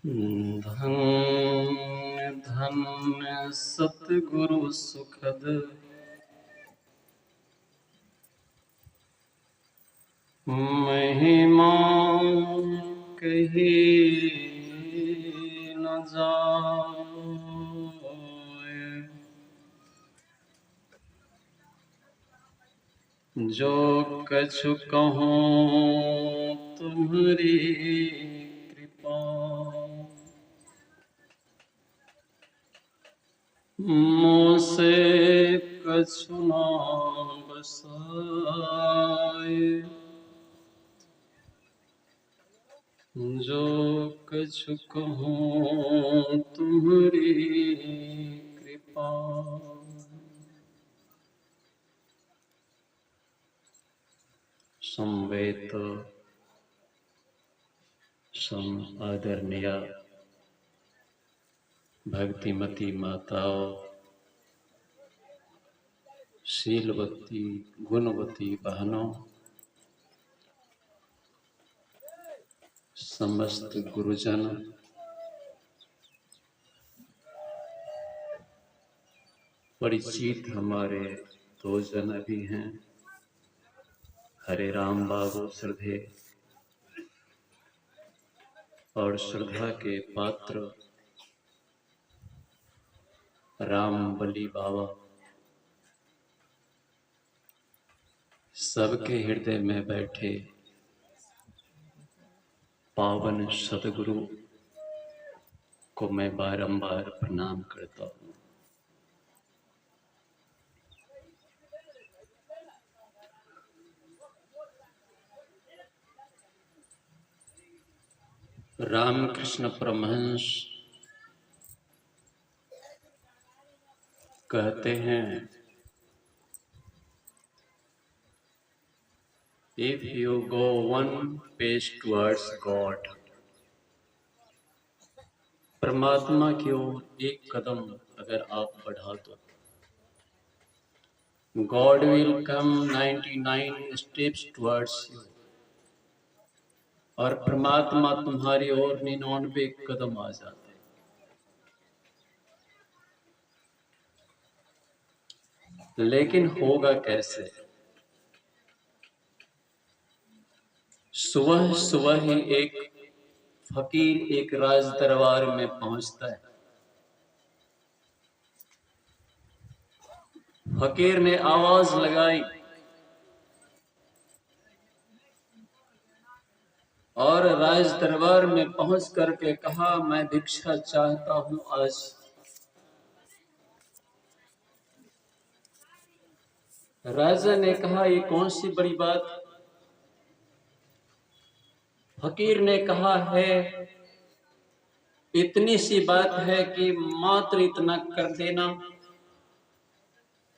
धन्य धन्य सतगुरु सुखद महिमा कही न जाए। जो कछु कहूँ तुम्हारी कृपा, मुझसे कछु न बसाए। जो कछु कहूँ तुम्हारी कृपा। संवेद सम आदरणीय भक्तिमती माताओं, शीलवती गुणवती बहनों, समस्त गुरुजन, परिचित हमारे दो जन भी हैं, हरे राम बाबू श्रद्धे और श्रद्धा के पात्र राम बली बाबा, सबके हृदय में बैठे पावन सतगुरु को मैं बारंबार प्रणाम करता हूँ। रामकृष्ण परमहंस कहते हैं, if you go one page towards God, परमात्मा की ओर एक कदम अगर आप बढ़ा दो, God will come 99 steps towards you, और परमात्मा तुम्हारी ओर 99 कदम आ जाते हैं। लेकिन होगा कैसे? सुबह सुबह ही एक फकीर एक राज दरबार में पहुंचता है। फकीर ने आवाज लगाई और राज दरबार में पहुंच करके कहा, मैं भिक्षा चाहता हूं आज। राजा ने कहा, ये कौन सी बड़ी बात? फकीर ने कहा है, इतनी सी बात है कि मात्र इतना कर देना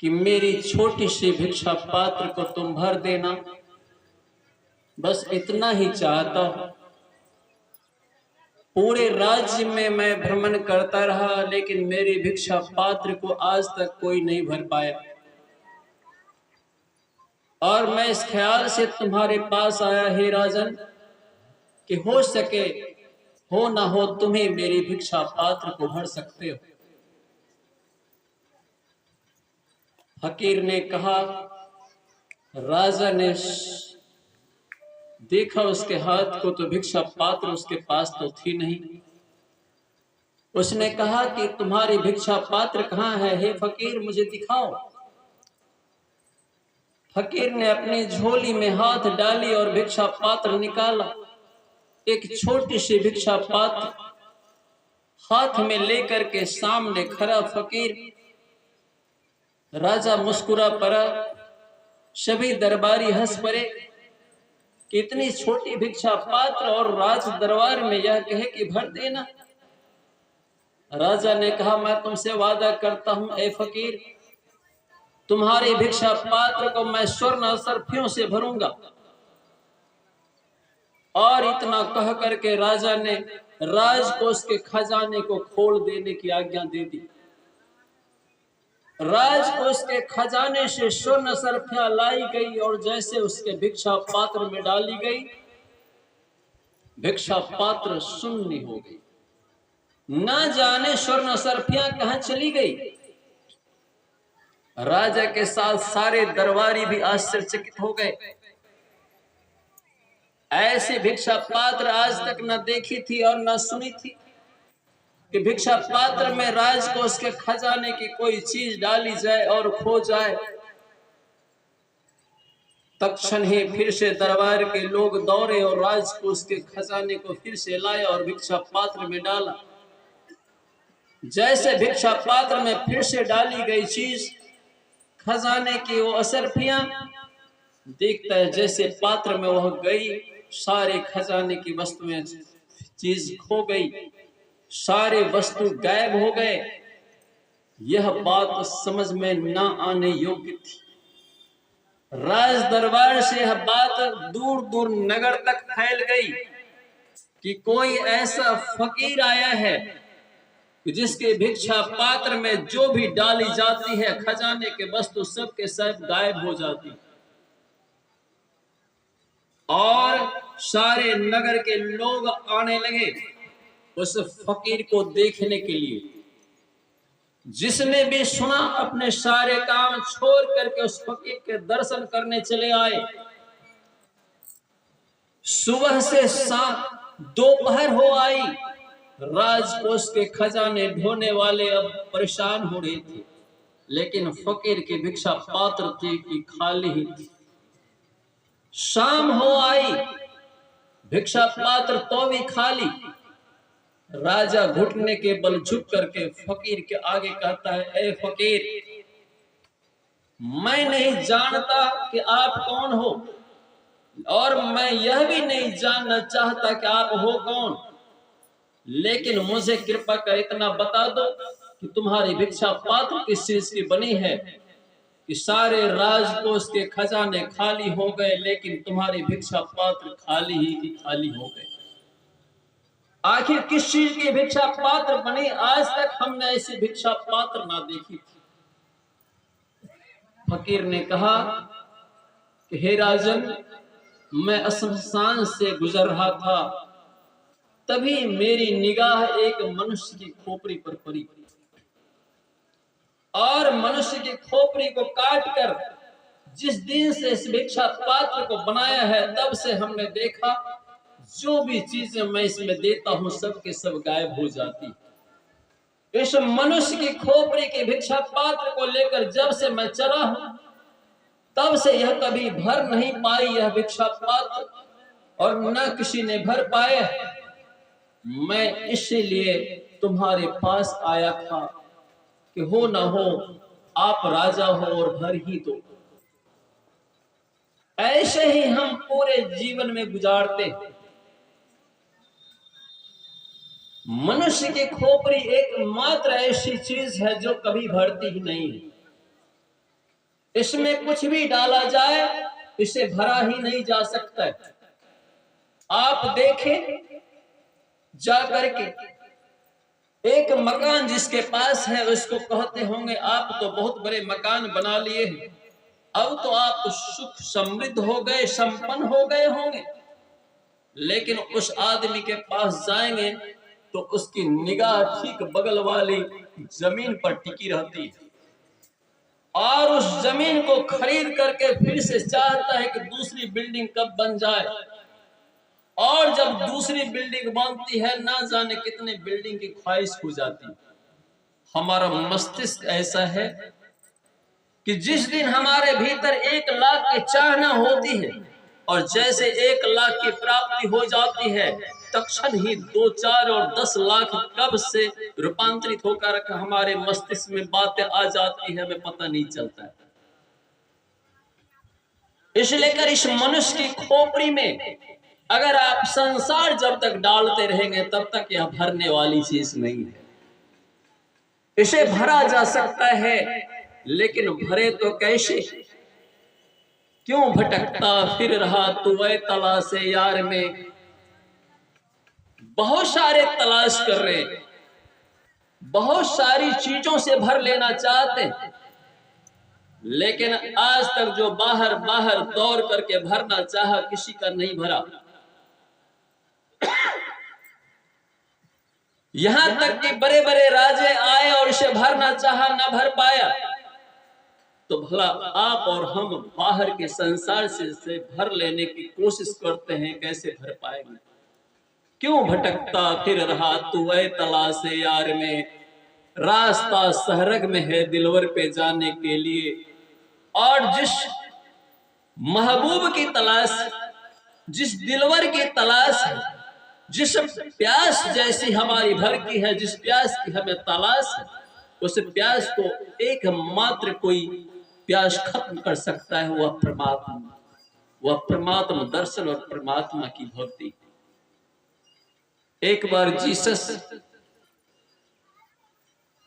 कि मेरी छोटी सी भिक्षा पात्र को तुम भर देना, बस इतना ही चाहता हूं। पूरे राज्य में मैं भ्रमण करता रहा, लेकिन मेरी भिक्षा पात्र को आज तक कोई नहीं भर पाया, और मैं इस ख्याल से तुम्हारे पास आया हे राजन कि हो सके हो ना हो तुम ही मेरी भिक्षा पात्र को भर सकते हो। फकीर ने कहा, राजा ने देखा उसके हाथ को, तो भिक्षा पात्र उसके पास तो थी नहीं। उसने कहा कि तुम्हारी भिक्षा पात्र कहाँ है? हे फकीर, मुझे दिखाओ। फकीर ने अपनी झोली में हाथ डाली और भिक्षा पात्र निकाला। एक छोटी सी भिक्षा पात्र हाथ में लेकर के सामने खड़ा फकीर। राजा मुस्कुरा पड़ा, सभी दरबारी हंस पड़े कि इतनी छोटी भिक्षा पात्र और राज दरबार में यह कहे कि भर देना। राजा ने कहा, मैं तुमसे वादा करता हूं ए फकीर, तुम्हारी भिक्षा पात्र को मैं स्वर्ण सरफियों से भरूंगा। और इतना कह करके राजा ने राजकोष के खजाने को खोल देने की आज्ञा दे दी। राजकोष के खजाने से स्वर्ण सरफियां लाई गई और जैसे उसके भिक्षा पात्र में डाली गई, भिक्षा पात्र शून्य हो गई। ना जाने स्वर्ण सर्फियां कहां चली गई। राजा के साथ सारे दरबारी भी आश्चर्यचकित हो गए। ऐसी भिक्षा पात्र आज तक न देखी थी और न सुनी थी कि भिक्षा पात्र में राजकोष के खजाने की कोई चीज डाली जाए और खो जाए। तत्क्षण ही फिर से दरबार के लोग दौड़े और राजकोष के खजाने को फिर से लाए और भिक्षा पात्र में डाला। जैसे भिक्षा पात्र में फिर से डाली गई चीज खजाने की वो असरफियां, देखता है जैसे पात्र में वह गई, सारे खजाने की वस्तुएं चीज खो गई, सारे वस्तु गायब हो गए। यह बात समझ में न आने योग्य थी। राज दरबार से यह बात दूर दूर नगर तक फैल गई कि कोई ऐसा फकीर आया है कि जिसके भिक्षा पात्र में जो भी डाली जाती है खजाने के वस्तु सब के सब गायब हो जाती। और सारे नगर के लोग आने लगे उस फकीर को देखने के लिए। जिसने भी सुना अपने सारे काम छोड़ करके उस फकीर के दर्शन करने चले आए। सुबह से दोपहर हो आई, राजकोष के खजाने ढोने वाले अब परेशान हो रहे थे, लेकिन फकीर की भिक्षा पात्र थी कि खाली ही थी। शाम हो आई, भिक्षा पात्र तो भी खाली। राजा घुटने के बल झुक करके फकीर के आगे कहता है, ए फकीर, मैं नहीं जानता कि आप कौन हो और मैं यह भी नहीं जानना चाहता कि आप हो कौन, लेकिन मुझे कृपा कर इतना बता दो कि तुम्हारी भिक्षा पात्र किस चीज की बनी है कि सारे राजकोष के खजाने खाली हो गए लेकिन तुम्हारी भिक्षा पात्र खाली ही खाली हो गए। आखिर किस चीज की भिक्षा पात्र बनी? आज तक हमने ऐसी भिक्षा पात्र ना देखी थी। फकीर ने कहा कि हे राजन, मैं शमशान से गुजर रहा था, तभी मेरी निगाह एक मनुष्य की खोपड़ी पर पड़ी और मनुष्य की खोपड़ी को काटकर जिस दिन से इस भिक्षा पात्र को बनाया है तब से हमने देखा जो भी चीजें मैं इसमें देता हूं सब के सब गायब हो जाती। इस मनुष्य की खोपड़ी के भिक्षा पात्र को लेकर जब से मैं चला हूं तब से यह कभी भर नहीं पाई यह भिक्षा पात्र, और न किसी ने भर पाए। मैं इसीलिए तुम्हारे पास आया था कि हो ना हो आप राजा हो और भर ही दो। ऐसे ही हम पूरे जीवन में गुजारते। मनुष्य की खोपड़ी एकमात्र ऐसी चीज है जो कभी भरती ही नहीं है। इसमें कुछ भी डाला जाए इसे भरा ही नहीं जा सकता है। आप देखें जाकर के, एक मकान जिसके पास है उसको कहते होंगे आप तो बहुत बड़े मकान बना लिए हैं, अब तो आप सुख समृद्ध हो गए, संपन्न हो गए होंगे। लेकिन उस आदमी के पास जाएंगे तो उसकी निगाह ठीक बगल वाली जमीन पर टिकी रहती है और उस जमीन को खरीद करके फिर से चाहता है कि दूसरी बिल्डिंग कब बन जाए। और जब दूसरी बिल्डिंग बनती है ना जाने कितने बिल्डिंग की ख्वाहिश हो जाती। हमारा मस्तिष्क ऐसा है कि जिस दिन हमारे भीतर 1 लाख की चाहना होती है और जैसे 1 लाख की प्राप्ति हो जाती है तत्क्षण ही 2, 4 और 10 लाख कब से रूपांतरित होकर हमारे मस्तिष्क में बातें आ जाती है हमें पता नहीं चलता है। इसलिए कर इस मनुष्य की खोपड़ी में अगर आप संसार जब तक डालते रहेंगे तब तक यह भरने वाली चीज नहीं है। इसे भरा जा सकता है लेकिन भरे तो कैसे? क्यों भटकता फिर रहा तू वह तलाश यार में? बहुत सारे तलाश कर रहे, बहुत सारी चीजों से भर लेना चाहते, लेकिन आज तक जो बाहर बाहर दौड़ करके भरना चाहा किसी का नहीं भरा। यहां तक कि बड़े बड़े राजे आए और इसे भरना चाहा, ना भर पाया। तो भला आप और हम बाहर के संसार से भर लेने की कोशिश करते हैं, कैसे भर पाएंगे? क्यों भटकता फिर रहा तू ऐ तलाश यार में, रास्ता सहरग में है दिलवर पे जाने के लिए। और जिस महबूब की तलाश, जिस दिलवर की तलाश है, जिस प्यास जैसी हमारी भर की है, जिस प्यास की हमें तलाश है, उस प्यास को एकमात्र कोई प्यास खत्म कर सकता है, वह परमात्मा, वह परमात्मा दर्शन और परमात्मा की भक्ति। एक बार जीसस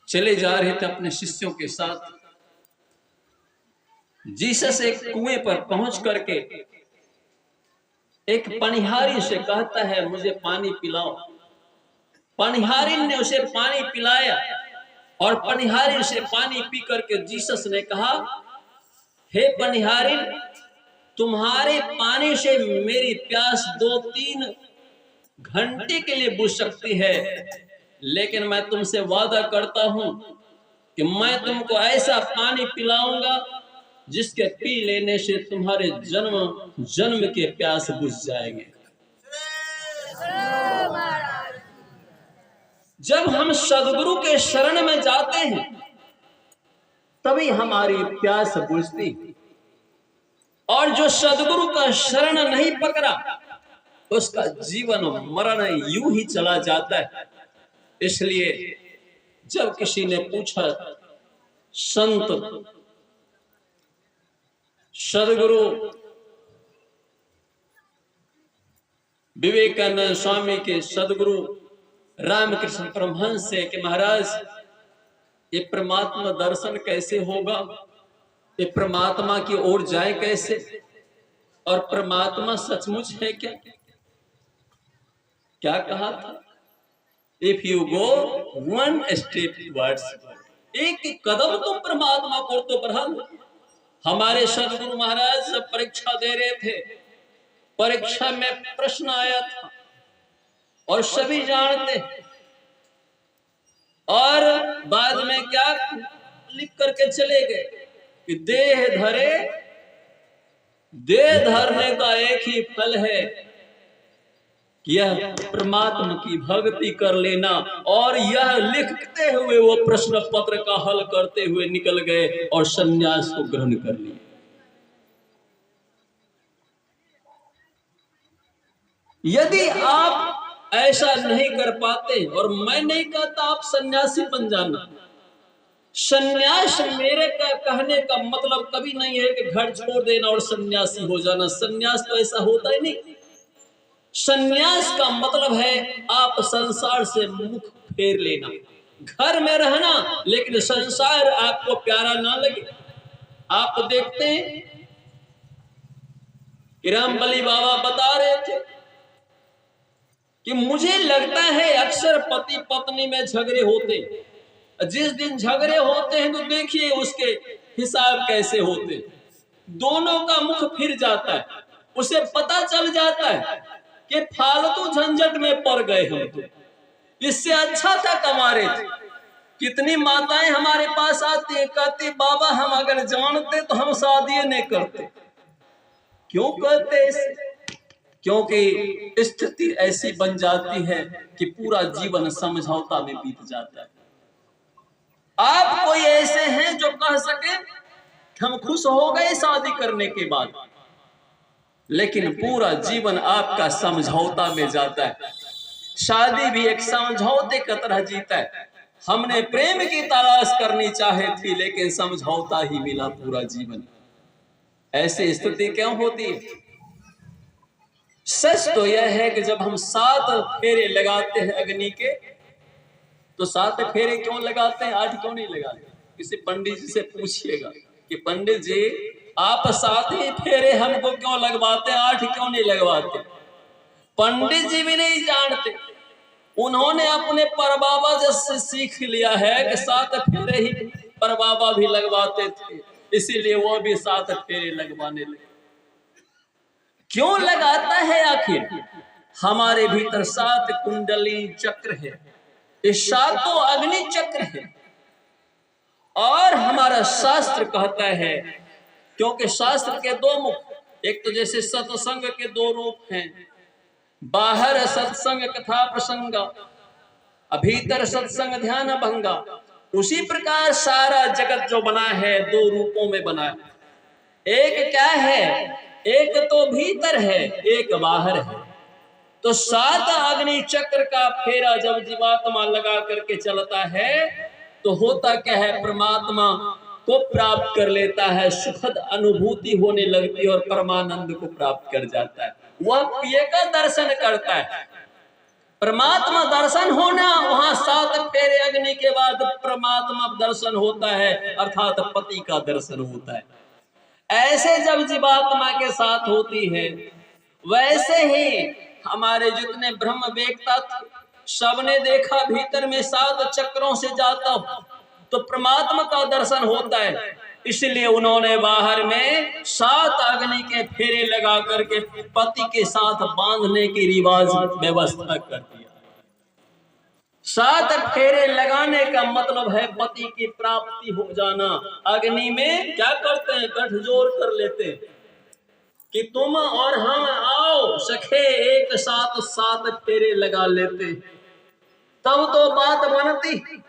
चले जा रहे थे अपने शिष्यों के साथ। जीसस एक कुएं पर पहुंच करके एक पनिहारी से कहता है, मुझे पानी पिलाओ। पनिहारी ने उसे पानी पिलाया और पनिहारी से पानी पी करके जीसस ने कहा, हे पनिहारी, तुम्हारे पानी से मेरी प्यास 2-3 घंटे के लिए बुझ सकती है, लेकिन मैं तुमसे वादा करता हूं कि मैं तुमको ऐसा पानी पिलाऊंगा जिसके पी लेने से तुम्हारे जन्म जन्म के प्यास बुझ जाएंगे। जब हम सदगुरु के शरण में जाते हैं तभी हमारी प्यास बुझती, और जो सदगुरु का शरण नहीं पकड़ा उसका जीवन मरण यूं ही चला जाता है। इसलिए जब किसी ने पूछा, संत सदगुरु विवेकानंद स्वामी के सदगुरु रामकृष्ण परमहंस से कि महाराज, ये परमात्मा दर्शन कैसे होगा, ये परमात्मा की ओर जाए कैसे, और परमात्मा सचमुच है क्या? क्या कहा था? If you go 1 step towards, एक कदम तुम परमात्मा को तो बढ़ा लो। हमारे सदगुरु महाराज सब परीक्षा दे रहे थे, परीक्षा में प्रश्न आया था और सभी जानते, और बाद में क्या लिख करके चले गए कि देह धरे, देह धरने का एक ही फल है कि यह परमात्मा की भक्ति कर लेना। और यह लिखते हुए वो प्रश्न पत्र का हल करते हुए निकल गए और सन्यास को ग्रहण कर लिया। यदि आप ऐसा नहीं कर पाते, और मैं नहीं कहता आप सन्यासी बन जाना, सन्यास मेरे का कहने का मतलब कभी नहीं है कि घर छोड़ देना और सन्यासी हो जाना। सन्यास तो ऐसा होता ही नहीं। सन्यास का मतलब है आप संसार से मुख फेर लेना, घर में रहना लेकिन संसार आपको प्यारा ना लगे। आप देखते हैं कि रामबली बाबा बता रहे थे कि मुझे लगता है अक्सर पति पत्नी में झगड़े होते, जिस दिन झगड़े होते हैं तो देखिए उसके हिसाब कैसे होते, दोनों का मुख फिर जाता है, उसे पता चल जाता है कि फालतू झंझट में पड़ गए हम, तो इससे अच्छा था कमारे थे। कितनी माताएं हमारे पास आती है, कहती बाबा हम अगर जानते तो हम शादी नहीं करते। क्यों कहते ऐसे? क्योंकि स्थिति ऐसी बन जाती है कि पूरा जीवन समझौता में बीत जाता है। आप कोई ऐसे हैं जो कह सके कि हम खुश हो गए शादी करने के बाद, लेकिन पूरा जीवन आपका समझौता में जाता है। शादी भी एक समझौते की तरह जीता है। हमने प्रेम की तलाश करनी चाहे थी लेकिन समझौता ही मिला पूरा जीवन। ऐसी स्थिति क्यों होती है? सच तो यह है कि जब हम 7 फेरे लगाते हैं अग्नि के, तो 7 फेरे क्यों लगाते हैं, 8 क्यों नहीं लगाते? किसी पंडित जी से पूछिएगा कि पंडित जी आप 7 ही फेरे हमको क्यों लगवाते, 8 क्यों नहीं लगवाते? पंडित जी भी नहीं जानते, उन्होंने अपने परबाबा से सीख लिया है कि 7 फेरे ही परबाबा भी लगवाते थे, इसीलिए वो भी 7 फेरे लगवाने लगे। क्यों लगाता है आखिर? हमारे भीतर 7 कुंडली चक्र है, ये सातों अग्नि चक्र है। और हमारा शास्त्र कहता है, क्योंकि शास्त्र के दो मुख, एक तो जैसे सत्संग के दो रूप हैं, बाहर सत्संग कथा प्रसंग, भीतर सत्संग ध्यान भंगा, उसी प्रकार सारा जगत जो बना है दो रूपों में बना है। एक क्या है, एक तो भीतर है, एक बाहर है। तो सात अग्नि चक्र का फेरा जब जीवात्मा लगा करके चलता है तो होता क्या है, परमात्मा को प्राप्त कर लेता है, सुखद अनुभूति होने लगती है और परमानंद को प्राप्त कर जाता है। वह प्रिय का दर्शन करता है। परमात्मा दर्शन होना, वहां सात फेरे अग्नि के बाद परमात्मा दर्शन होता है, अर्थात पति का दर्शन होता है। ऐसे जब जीवात्मा के साथ होती है, वैसे ही हमारे जितने ब्रह्म वेत्ता सबने देखा भीतर में सात चक्रों से जाता तो परमात्मा का दर्शन होता है। इसलिए उन्होंने बाहर में सात अग्नि के फेरे लगा करके पति के साथ बांधने की रिवाज व्यवस्था कर दिया। सात फेरे लगाने का मतलब है पति की प्राप्ति हो जाना। अग्नि में क्या करते हैं, गठजोड़ कर लेते हैं कि तुम और हम आओ सखे एक साथ सात फेरे लगा लेते, तब तो बात बनती।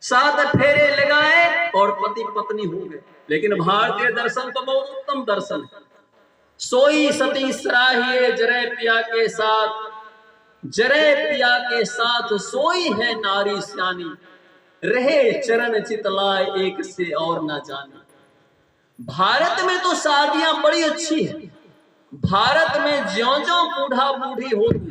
सात फेरे लगाए और पति पत्नी हो गए। लेकिन भारतीय दर्शन तो बहुत उत्तम दर्शन है। सोई सती सराहिए जरे पिया के साथ, जरे पिया के साथ सोई है नारी सियानी, रहे चरण चितलाए एक से और ना जाने। भारत में तो शादियां बड़ी अच्छी है। भारत में ज्यों ज्यों बूढ़ा बूढ़ी होती